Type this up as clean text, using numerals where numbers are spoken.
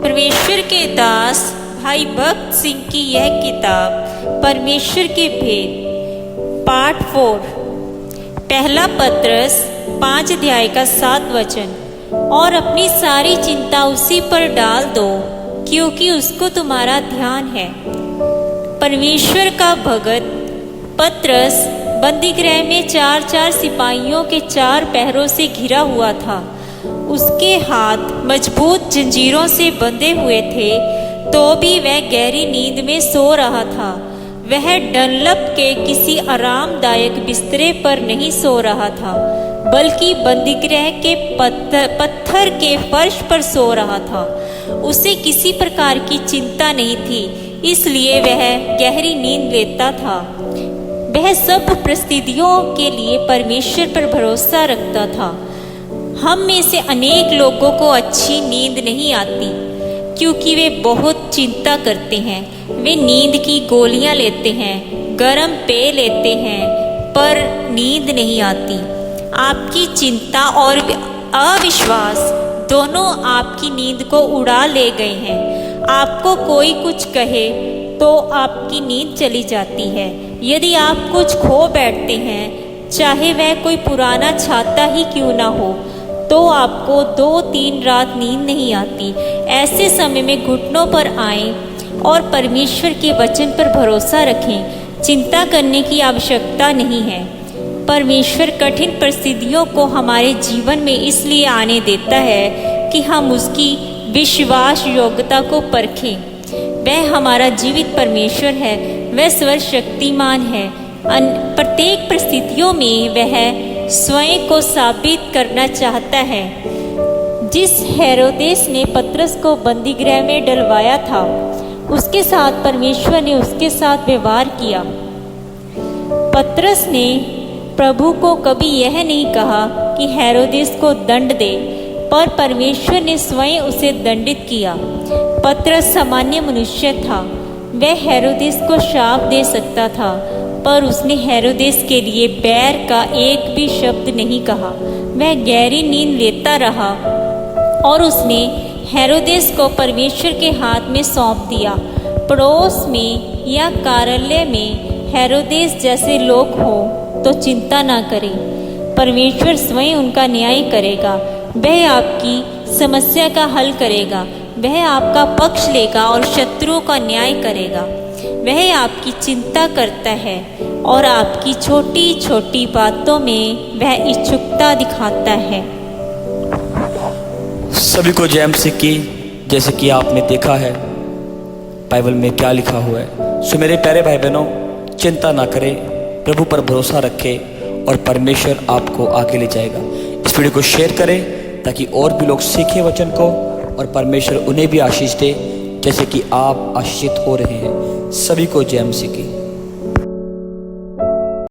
परमेश्वर के दास भाई भक्त सिंह की यह किताब परमेश्वर के भेद पार्ट 4 पहला पत्रस 5 अध्याय का 7 वचन। और अपनी सारी चिंता उसी पर डाल दो क्योंकि उसको तुम्हारा ध्यान है। परमेश्वर का भगत पत्रस बंदीगृह में 4 सिपाहियों के 4 पहरों से घिरा हुआ था। उसके हाथ मजबूत जंजीरों से बंधे हुए थे, तो भी वह गहरी नींद में सो रहा था। वह डनलप के किसी आरामदायक बिस्तरे पर नहीं सो रहा था, बल्कि बंदीगृह के पत्थर के फर्श पर सो रहा था। उसे किसी प्रकार की चिंता नहीं थी, इसलिए वह गहरी नींद लेता था। वह सब परिस्थितियों के लिए परमेश्वर पर भरोसा रखता था। हम में से अनेक लोगों को अच्छी नींद नहीं आती क्योंकि वे बहुत चिंता करते हैं। वे नींद की गोलियां लेते हैं, गर्म पेय लेते हैं, पर नींद नहीं आती। आपकी चिंता और अविश्वास दोनों आपकी नींद को उड़ा ले गए हैं। आपको कोई कुछ कहे तो आपकी नींद चली जाती है। यदि आप कुछ खो बैठते हैं, चाहे वह कोई पुराना छाता ही क्यों ना हो, तो आपको 2-3 रात नींद नहीं आती। ऐसे समय में घुटनों पर आएं और परमेश्वर के वचन पर भरोसा रखें। चिंता करने की आवश्यकता नहीं है। परमेश्वर कठिन परिस्थितियों को हमारे जीवन में इसलिए आने देता है कि हम उसकी विश्वास योग्यता को परखें। वह हमारा जीवित परमेश्वर है, वह सर्वशक्तिमान है। प्रत्येक परिस्थितियों में वह स्वयं को साबित करना चाहता है। जिस हेरोदेस ने पतरस को बंदीगृह में डलवाया था, उसके साथ परमेश्वर ने उसके साथ व्यवहार किया। पतरस ने प्रभु को कभी यह नहीं कहा कि हेरोदेस को दंड दे, पर परमेश्वर ने स्वयं उसे दंडित किया। पतरस सामान्य मनुष्य था। वह हेरोदेस को शाप दे सकता था, पर उसने हेरोदेस के लिए बैर का एक भी शब्द नहीं कहा। वह गहरी नींद लेता रहा और उसने हेरोदेस को परमेश्वर के हाथ में सौंप दिया। पड़ोस में या कार्यालय में हेरोदेस जैसे लोग हों तो चिंता ना करें। परमेश्वर स्वयं उनका न्याय करेगा। वह आपकी समस्या का हल करेगा। वह आपका पक्ष लेगा और शत्रुओं का न्याय करेगा। वह आपकी चिंता करता है और आपकी छोटी छोटी बातों में वह इच्छुकता दिखाता है। सभी को जय मसीह की। जैसे कि आपने देखा है बाइबल में क्या लिखा हुआ है। सो मेरे प्यारे भाई बहनों, चिंता ना करें, प्रभु पर भरोसा रखें और परमेश्वर आपको आगे ले जाएगा। इस वीडियो को शेयर करें ताकि और भी लोग सीखें वचन को और परमेश्वर उन्हें भी आशीष दे जैसे कि आप आशीषित हो रहे हैं। सभी को जय मसीह की।